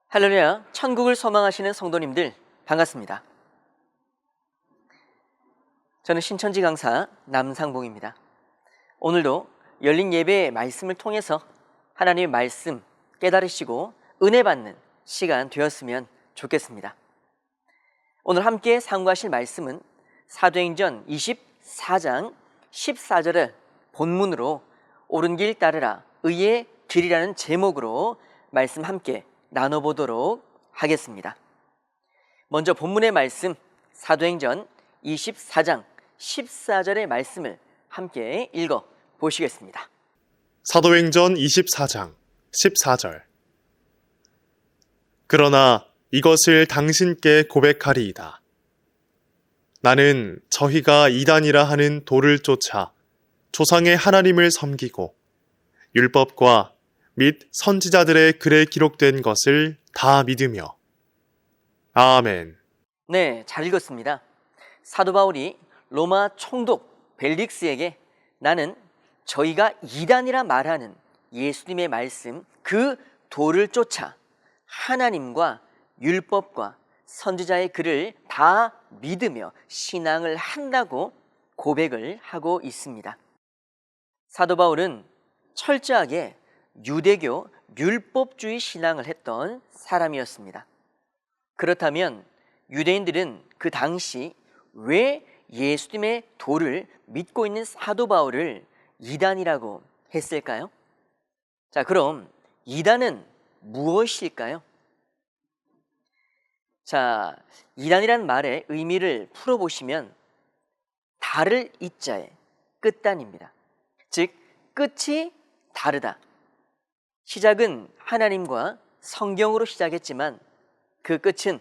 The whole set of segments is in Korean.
할렐루야, 천국을 소망하시는 성도님들 반갑습니다. 저는 신천지 강사 남상봉입니다. 오늘도 열린 예배의 말씀을 통해서 하나님의 말씀 깨달으시고 은혜 받는 시간 되었으면 좋겠습니다. 오늘 함께 상고하실 말씀은 사도행전 24장 14절을 본문으로 옳은 길 따르라 의의 길이라는 제목으로 말씀 함께 나눠보도록 하겠습니다. 먼저 본문의 말씀 사도행전 24장 14절의 말씀을 함께 읽어 보시겠습니다. 사도행전 24장 14절. 그러나 이것을 당신께 고백하리이다. 나는 저희가 이단이라 하는 도를 쫓아 조상의 하나님을 섬기고 율법과 및 선지자들의 글에 기록된 것을 다 믿으며. 아멘. 네, 잘 읽었습니다. 사도 바울이 로마 총독 벨릭스에게 나는 저희가 이단이라 말하는 예수님의 말씀 그 도를 쫓아 하나님과 율법과 선지자의 글을 다 믿으며 신앙을 한다고 고백을 하고 있습니다. 사도 바울은 철저하게 유대교 율법주의 신앙을 했던 사람이었습니다. 그렇다면 유대인들은 그 당시 왜 예수님의 도를 믿고 있는 사도 바울을 이단이라고 했을까요? 자, 그럼 이단은 무엇일까요? 자, 이단이란 말의 의미를 풀어보시면 다를 이자의 끝단입니다. 즉, 끝이 다르다. 시작은 하나님과 성경으로 시작했지만 그 끝은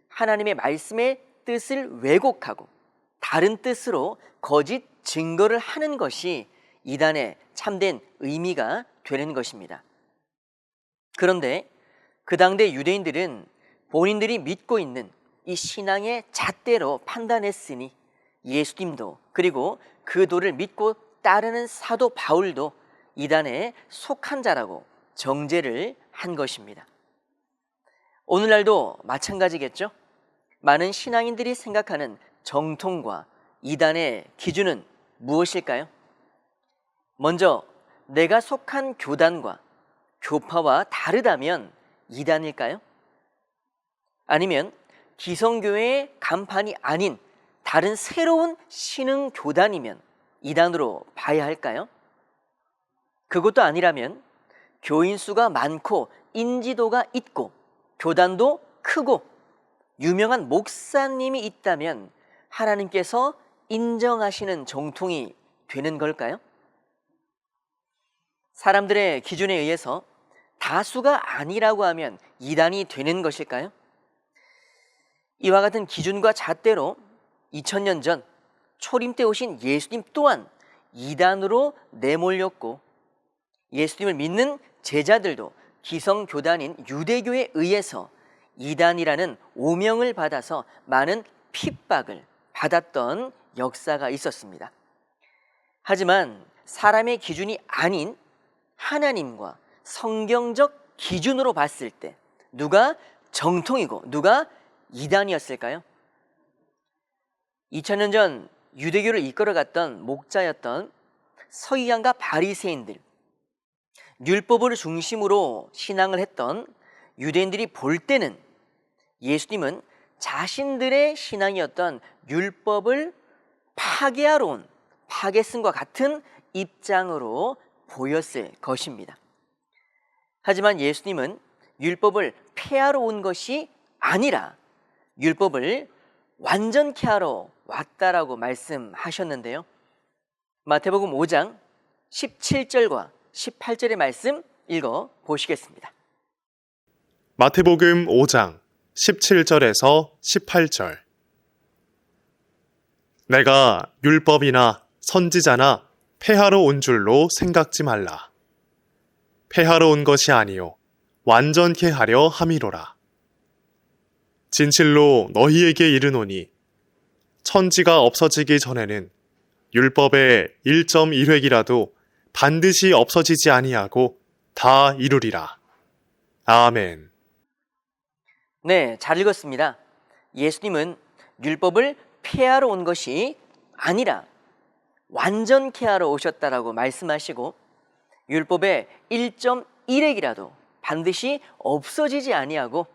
하나님의 말씀의 뜻을 왜곡하고 다른 뜻으로 거짓 증거를 하는 것이 이단의 참된 의미가 되는 것입니다. 그런데 그 당대 유대인들은 본인들이 믿고 있는 이 신앙의 잣대로 판단했으니 예수님도 그리고 그 도를 믿고 따르는 사도 바울도 이단에 속한 자라고 정죄를 한 것입니다. 오늘날도 마찬가지겠죠? 많은 신앙인들이 생각하는 정통과 이단의 기준은 무엇일까요? 먼저 내가 속한 교단과 교파와 다르다면 이단일까요? 아니면 기성교회의 간판이 아닌 다른 새로운 신흥 교단이면 이단으로 봐야 할까요? 그것도 아니라면 교인 수가 많고 인지도가 있고 교단도 크고 유명한 목사님이 있다면 하나님께서 인정하시는 정통이 되는 걸까요? 사람들의 기준에 의해서 다수가 아니라고 하면 이단이 되는 것일까요? 이와 같은 기준과 잣대로 2000년 전 초림 때 오신 예수님 또한 이단으로 내몰렸고 예수님을 믿는 제자들도 기성교단인 유대교에 의해서 이단이라는 오명을 받아서 많은 핍박을 받았던 역사가 있었습니다. 하지만 사람의 기준이 아닌 하나님과 성경적 기준으로 봤을 때 누가 정통이고 누가 이단이었을까요? 2000년 전 유대교를 이끌어갔던 목자였던 서기관과 바리새인들, 율법을 중심으로 신앙을 했던 유대인들이 볼 때는 예수님은 자신들의 신앙이었던 율법을 파괴하러 온 파괴승과 같은 입장으로 보였을 것입니다. 하지만 예수님은 율법을 폐하러 온 것이 아니라 율법을 완전케 하러 왔다라고 말씀하셨는데요. 마태복음 5장 17절과 18절의 말씀 읽어 보시겠습니다. 마태복음 5장 17절에서 18절. 내가 율법이나 선지자나 폐하러 온 줄로 생각지 말라. 폐하러 온 것이 아니요 완전케 하려 함이로라. 진실로 너희에게 이르노니 천지가 없어지기 전에는 율법의 1.1획이라도 반드시 없어지지 아니하고 다 이루리라. 아멘. 네, 잘 읽었습니다. 예수님은 율법을 폐하러 온 것이 아니라 완전케 하러 오셨다라고 말씀하시고 율법의 1.1획이라도 반드시 없어지지 아니하고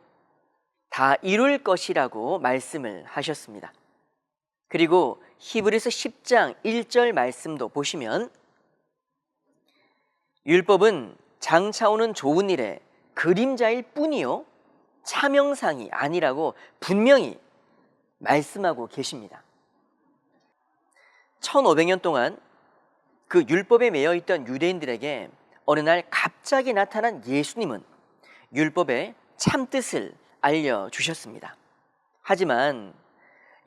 다 이룰 것이라고 말씀을 하셨습니다. 그리고 히브리서 10장 1절 말씀도 보시면 율법은 장차 오는 좋은 일의 그림자일 뿐이요 차명상이 아니라고 분명히 말씀하고 계십니다. 1500년 동안 그 율법에 매여 있던 유대인들에게 어느 날 갑자기 나타난 예수님은 율법의 참뜻을 알려주셨습니다. 하지만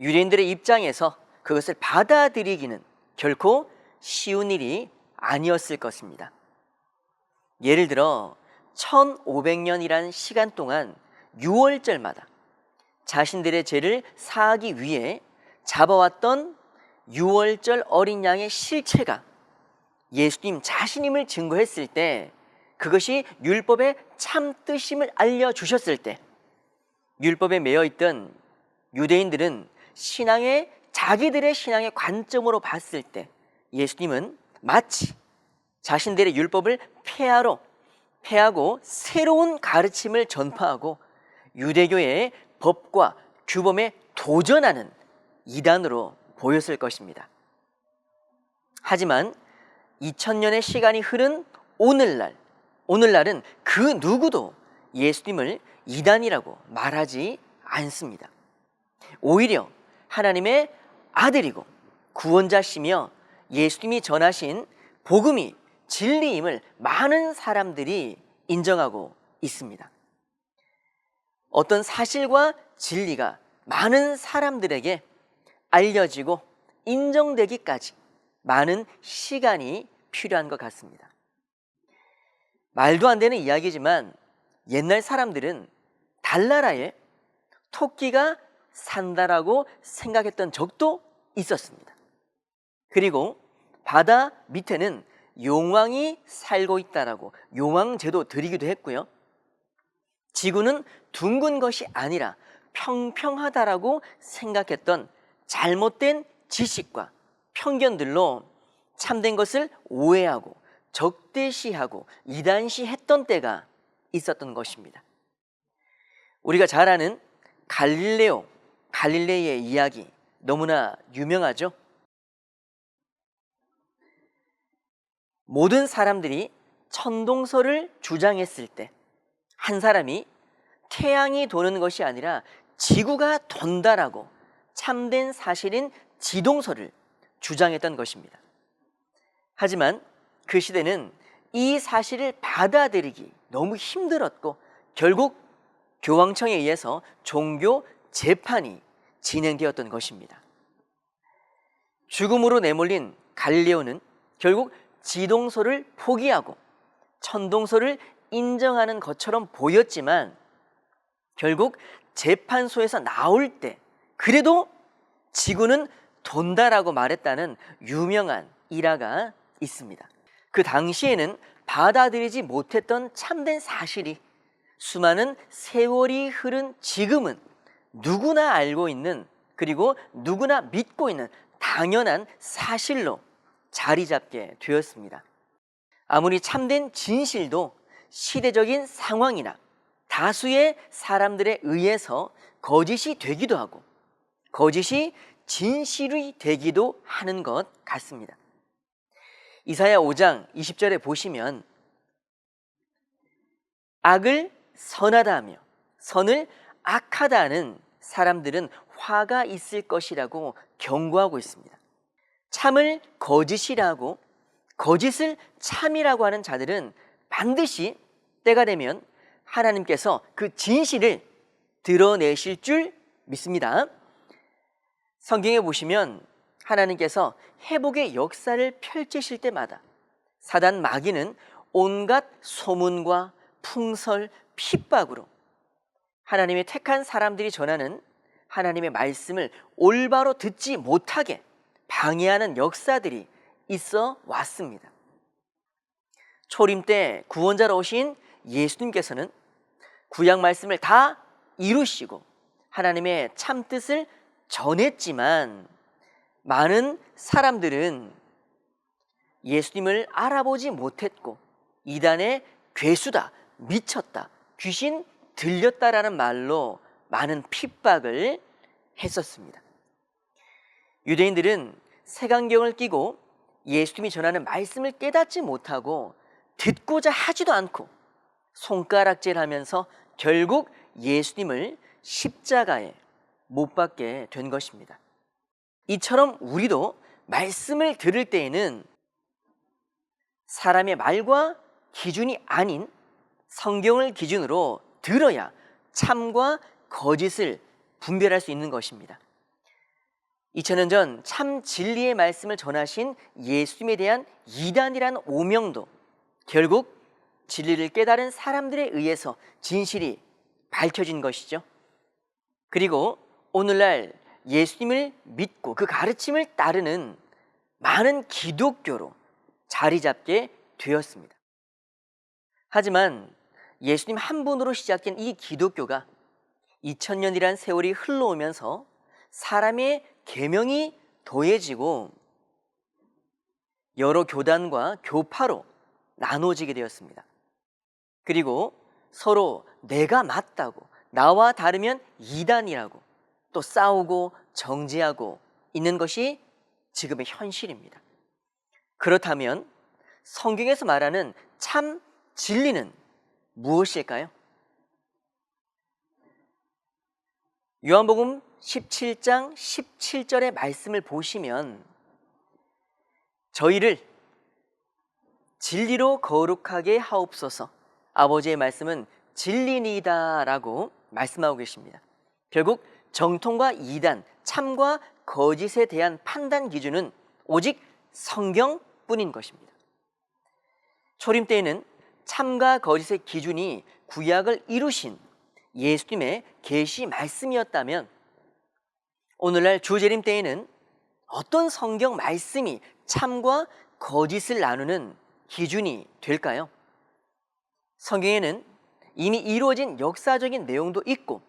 유대인들의 입장에서 그것을 받아들이기는 결코 쉬운 일이 아니었을 것입니다. 예를 들어 1500년이란 시간 동안 6월절마다 자신들의 죄를 사하기 위해 잡아왔던 6월절 어린 양의 실체가 예수님 자신임을 증거했을 때, 그것이 율법의 참뜻임을 알려주셨을 때 율법에 매여있던 유대인들은 자기들의 신앙의 관점으로 봤을 때 예수님은 마치 자신들의 율법을 폐하고 새로운 가르침을 전파하고 유대교의 법과 규범에 도전하는 이단으로 보였을 것입니다. 하지만 2000년의 시간이 흐른 오늘날은 그 누구도 예수님을 이단이라고 말하지 않습니다. 오히려 하나님의 아들이고 구원자시며 예수님이 전하신 복음이 진리임을 많은 사람들이 인정하고 있습니다. 어떤 사실과 진리가 많은 사람들에게 알려지고 인정되기까지 많은 시간이 필요한 것 같습니다. 말도 안 되는 이야기지만 옛날 사람들은 달나라에 토끼가 산다라고 생각했던 적도 있었습니다. 그리고 바다 밑에는 용왕이 살고 있다라고 용왕제도 드리기도 했고요. 지구는 둥근 것이 아니라 평평하다라고 생각했던 잘못된 지식과 편견들로 참된 것을 오해하고 적대시하고 이단시했던 때가 있었던 것입니다. 우리가 잘 아는 갈릴레의 이야기 너무나 유명하죠. 모든 사람들이 천동설을 주장했을 때 한 사람이 태양이 도는 것이 아니라 지구가 돈다라고 참된 사실인 지동설을 주장했던 것입니다. 하지만 그 시대는 이 사실을 받아들이기 너무 힘들었고 결국 교황청에 의해서 종교 재판이 진행되었던 것입니다. 죽음으로 내몰린 갈릴레오는 결국 지동설을 포기하고 천동설을 인정하는 것처럼 보였지만 결국 재판소에서 나올 때 그래도 지구는 돈다라고 말했다는 유명한 일화가 있습니다. 그 당시에는 받아들이지 못했던 참된 사실이 수많은 세월이 흐른 지금은 누구나 알고 있는, 그리고 누구나 믿고 있는 당연한 사실로 자리 잡게 되었습니다. 아무리 참된 진실도 시대적인 상황이나 다수의 사람들에 의해서 거짓이 되기도 하고 거짓이 진실이 되기도 하는 것 같습니다. 이사야 5장 20절에 보시면 악을 선하다 하며 선을 악하다 하는 사람들은 화가 있을 것이라고 경고하고 있습니다. 참을 거짓이라 하고 거짓을 참이라고 하는 자들은 반드시 때가 되면 하나님께서 그 진실을 드러내실 줄 믿습니다. 성경에 보시면 하나님께서 회복의 역사를 펼치실 때마다 사단 마귀는 온갖 소문과 풍설, 핍박으로 하나님의 택한 사람들이 전하는 하나님의 말씀을 올바로 듣지 못하게 방해하는 역사들이 있어 왔습니다. 초림 때 구원자로 오신 예수님께서는 구약 말씀을 다 이루시고 하나님의 참 뜻을 전했지만 많은 사람들은 예수님을 알아보지 못했고 이단의 괴수다, 미쳤다, 귀신 들렸다라는 말로 많은 핍박을 했었습니다. 유대인들은 색안경을 끼고 예수님이 전하는 말씀을 깨닫지 못하고 듣고자 하지도 않고 손가락질하면서 결국 예수님을 십자가에 못 박게 된 것입니다. 이처럼 우리도 말씀을 들을 때에는 사람의 말과 기준이 아닌 성경을 기준으로 들어야 참과 거짓을 분별할 수 있는 것입니다. 2000년 전 참 진리의 말씀을 전하신 예수님에 대한 이단이라는 오명도 결국 진리를 깨달은 사람들에 의해서 진실이 밝혀진 것이죠. 그리고 오늘날 예수님을 믿고 그 가르침을 따르는 많은 기독교로 자리 잡게 되었습니다. 하지만 예수님 한 분으로 시작된 이 기독교가 2000년이란 세월이 흘러오면서 사람의 계명이 더해지고 여러 교단과 교파로 나눠지게 되었습니다. 그리고 서로 내가 맞다고, 나와 다르면 이단이라고 또 싸우고 정죄하고 있는 것이 지금의 현실입니다. 그렇다면 성경에서 말하는 참 진리는 무엇일까요? 요한복음 17장 17절의 말씀을 보시면 저희를 진리로 거룩하게 하옵소서, 아버지의 말씀은 진리니이다 라고 말씀하고 계십니다. 결국 정통과 이단, 참과 거짓에 대한 판단 기준은 오직 성경뿐인 것입니다. 초림 때에는 참과 거짓의 기준이 구약을 이루신 예수님의 계시 말씀이었다면 오늘날 주재림 때에는 어떤 성경 말씀이 참과 거짓을 나누는 기준이 될까요? 성경에는 이미 이루어진 역사적인 내용도 있고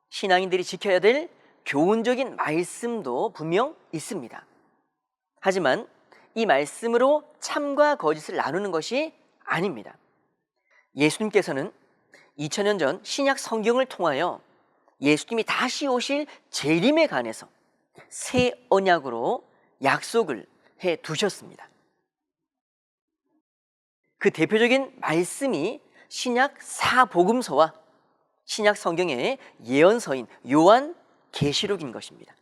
신앙인들이 지켜야 될 교훈적인 말씀도 분명 있습니다. 하지만 이 말씀으로 참과 거짓을 나누는 것이 아닙니다. 예수님께서는 2000년 전 신약 성경을 통하여 예수님이 다시 오실 재림에 관해서 새 언약으로 약속을 해 두셨습니다. 그 대표적인 말씀이 신약 사복음서와 신약 성경의 예언서인 요한계시록인 것입니다.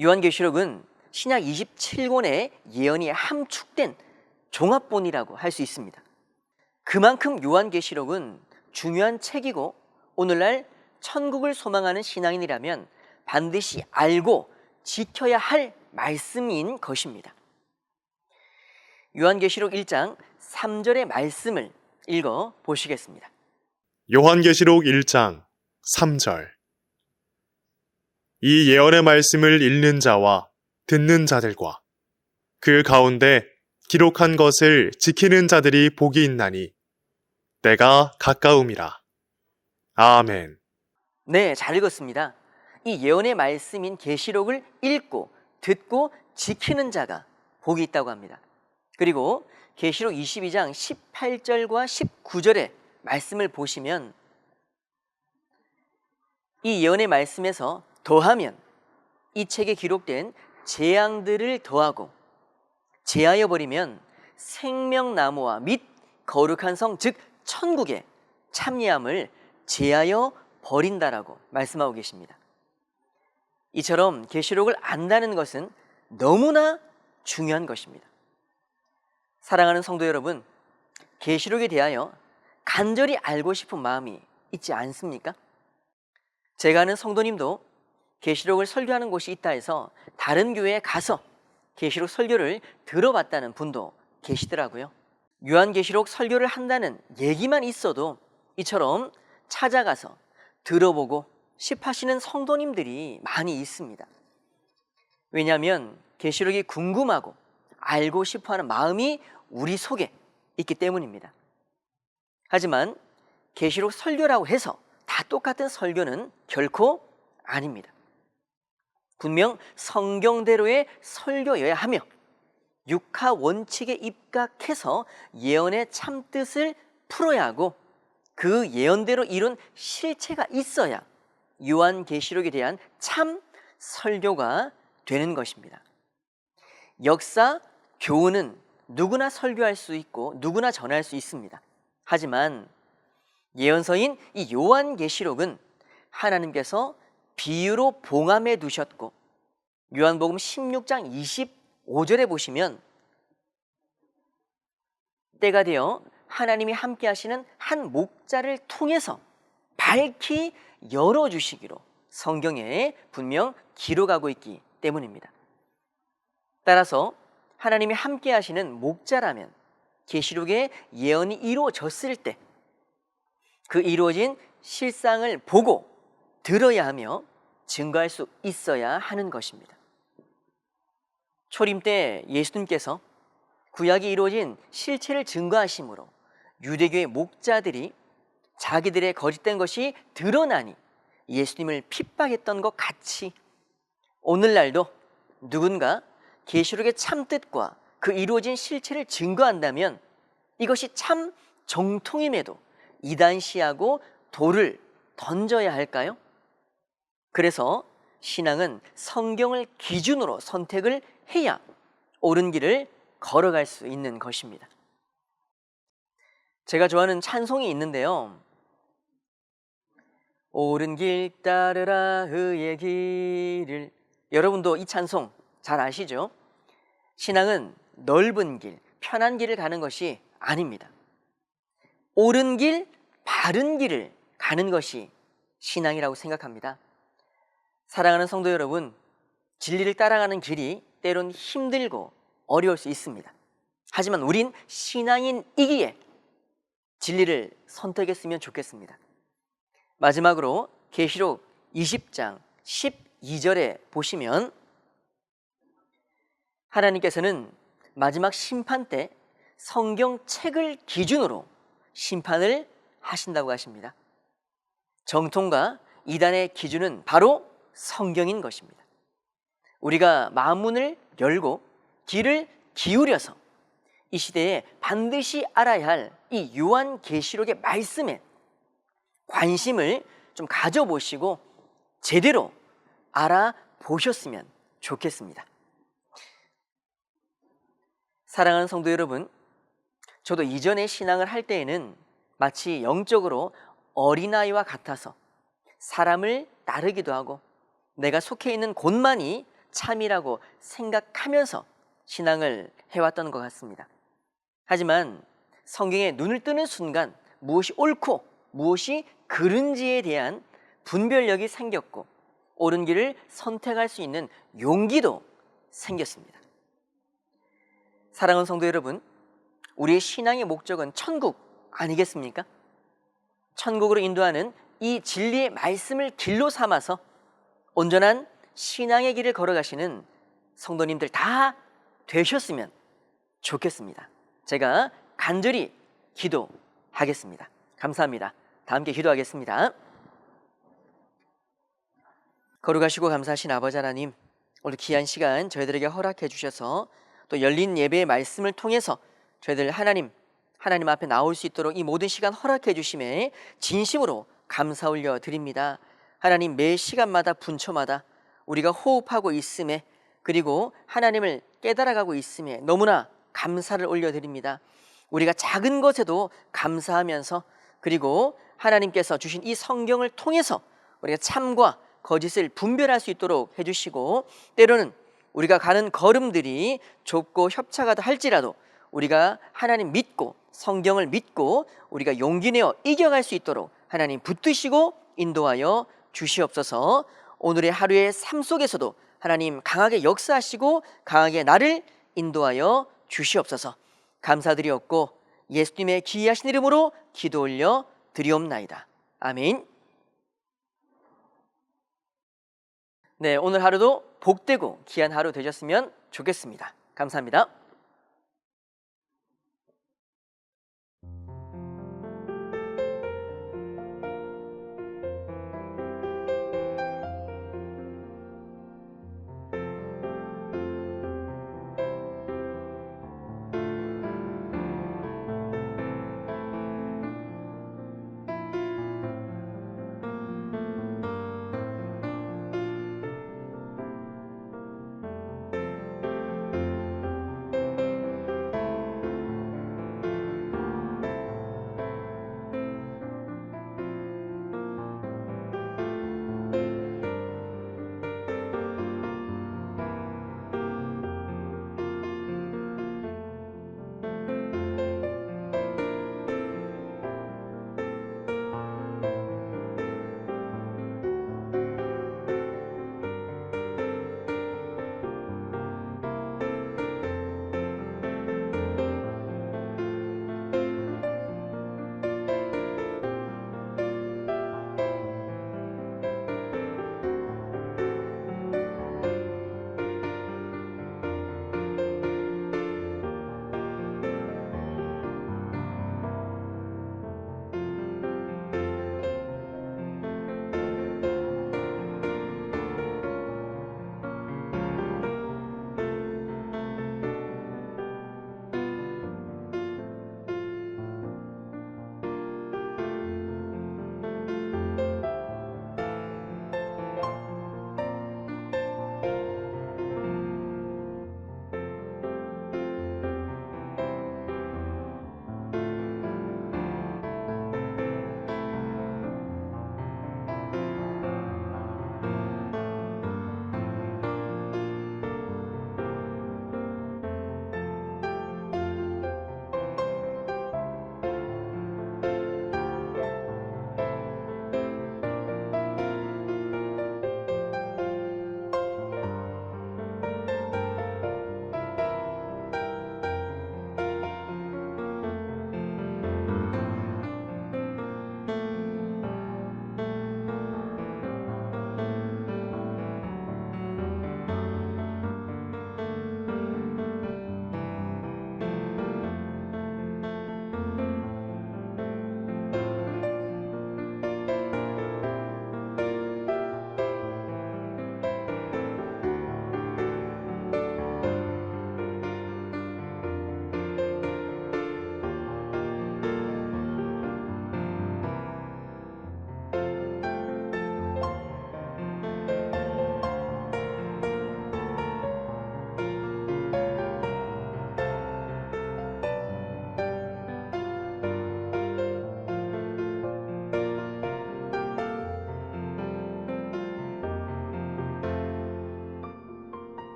요한계시록은 신약 27권의 예언이 함축된 종합본이라고 할 수 있습니다. 그만큼 요한계시록은 중요한 책이고 오늘날 천국을 소망하는 신앙인이라면 반드시 알고 지켜야 할 말씀인 것입니다. 요한계시록 1장 3절의 말씀을 읽어 보시겠습니다. 요한계시록 1장 3절. 이 예언의 말씀을 읽는 자와 듣는 자들과 그 가운데 기록한 것을 지키는 자들이 복이 있나니 때가 가까움이라. 아멘. 네, 잘 읽었습니다. 이 예언의 말씀인 계시록을 읽고 듣고 지키는 자가 복이 있다고 합니다. 그리고 계시록 22장 18절과 19절의 말씀을 보시면 이 예언의 말씀에서 더하면 이 책에 기록된 재앙들을 더하고 제하여 버리면 생명나무와 및 거룩한 성, 즉 천국의 참여함을 제하여 버린다라고 말씀하고 계십니다. 이처럼 계시록을 안다는 것은 너무나 중요한 것입니다. 사랑하는 성도 여러분, 계시록에 대하여 간절히 알고 싶은 마음이 있지 않습니까? 제가 아는 성도님도 계시록을 설교하는 곳이 있다 해서 다른 교회에 가서 계시록 설교를 들어봤다는 분도 계시더라고요. 요한계시록 설교를 한다는 얘기만 있어도 이처럼 찾아가서 들어보고 싶어하시는 성도님들이 많이 있습니다. 왜냐하면 계시록이 궁금하고 알고 싶어하는 마음이 우리 속에 있기 때문입니다. 하지만 계시록 설교라고 해서 다 다 똑같은 설교는 결코 아닙니다. 분명 성경대로의 설교여야 하며 육하 원칙에 입각해서 예언의 참뜻을 풀어야 하고 그 예언대로 이룬 실체가 있어야 요한계시록에 대한 참 설교가 되는 것입니다. 역사, 교훈은 누구나 설교할 수 있고 누구나 전할 수 있습니다. 하지만 예언서인 이 요한계시록은 하나님께서 비유로 봉함해 두셨고 요한복음 16장 25절에 보시면 때가 되어 하나님이 함께 하시는 한 목자를 통해서 밝히 열어주시기로 성경에 분명 기록하고 있기 때문입니다. 따라서 하나님이 함께 하시는 목자라면 계시록의 예언이 이루어졌을 때 그 이루어진 실상을 보고 들어야 하며 증거할 수 있어야 하는 것입니다. 초림 때 예수님께서 구약이 이루어진 실체를 증거하심으로 유대교의 목자들이 자기들의 거짓된 것이 드러나니 예수님을 핍박했던 것 같이 오늘날도 누군가 계시록의 참뜻과 그 이루어진 실체를 증거한다면 이것이 참 정통임에도 이단시하고 돌을 던져야 할까요? 그래서 신앙은 성경을 기준으로 선택을 해야 옳은 길을 걸어갈 수 있는 것입니다. 제가 좋아하는 찬송이 있는데요. 옳은 길 따르라 의의 길을. 여러분도 이 찬송 잘 아시죠? 신앙은 넓은 길, 편한 길을 가는 것이 아닙니다. 옳은 길, 바른 길을 가는 것이 신앙이라고 생각합니다. 사랑하는 성도 여러분, 진리를 따라가는 길이 때론 힘들고 어려울 수 있습니다. 하지만 우린 신앙인이기에 진리를 선택했으면 좋겠습니다. 마지막으로 계시록 20장 12절에 보시면 하나님께서는 마지막 심판 때 성경책을 기준으로 심판을 하신다고 하십니다. 정통과 이단의 기준은 바로 성경인 것입니다. 우리가 마음문을 열고 귀를 기울여서 이 시대에 반드시 알아야 할 이 요한계시록의 말씀에 관심을 좀 가져보시고 제대로 알아보셨으면 좋겠습니다. 사랑하는 성도 여러분, 저도 이전에 신앙을 할 때에는 마치 영적으로 어린아이와 같아서 사람을 따르기도 하고 내가 속해 있는 곳만이 참이라고 생각하면서 신앙을 해왔던 것 같습니다. 하지만 성경에 눈을 뜨는 순간 무엇이 옳고 무엇이 그른지에 대한 분별력이 생겼고 옳은 길을 선택할 수 있는 용기도 생겼습니다. 사랑하는 성도 여러분, 우리의 신앙의 목적은 천국 아니겠습니까? 천국으로 인도하는 이 진리의 말씀을 길로 삼아서 온전한 신앙의 길을 걸어가시는 성도님들 다 되셨으면 좋겠습니다. 제가 간절히 기도하겠습니다. 감사합니다. 다 함께 기도하겠습니다. 거룩하시고 감사하신 아버지 하나님, 오늘 귀한 시간 저희들에게 허락해 주셔서 또 열린 예배의 말씀을 통해서 저희들 하나님 앞에 나올 수 있도록 이 모든 시간 허락해 주심에 진심으로 감사 올려 드립니다. 하나님, 매 시간마다 분초마다 우리가 호흡하고 있음에 그리고 하나님을 깨달아가고 있음에 너무나 감사를 올려드립니다. 우리가 작은 것에도 감사하면서 그리고 하나님께서 주신 이 성경을 통해서 우리가 참과 거짓을 분별할 수 있도록 해주시고 때로는 우리가 가는 걸음들이 좁고 협착하다 할지라도 우리가 하나님 믿고 성경을 믿고 우리가 용기 내어 이겨갈 수 있도록 하나님 붙드시고 인도하여 주시옵소서. 오늘의 하루의 삶 속에서도 하나님 강하게 역사하시고 강하게 나를 인도하여 주시옵소서. 감사드리옵고 예수님의 귀하신 이름으로 기도 올려 드리옵나이다. 아멘. 네, 오늘 하루도 복되고 귀한 하루 되셨으면 좋겠습니다. 감사합니다.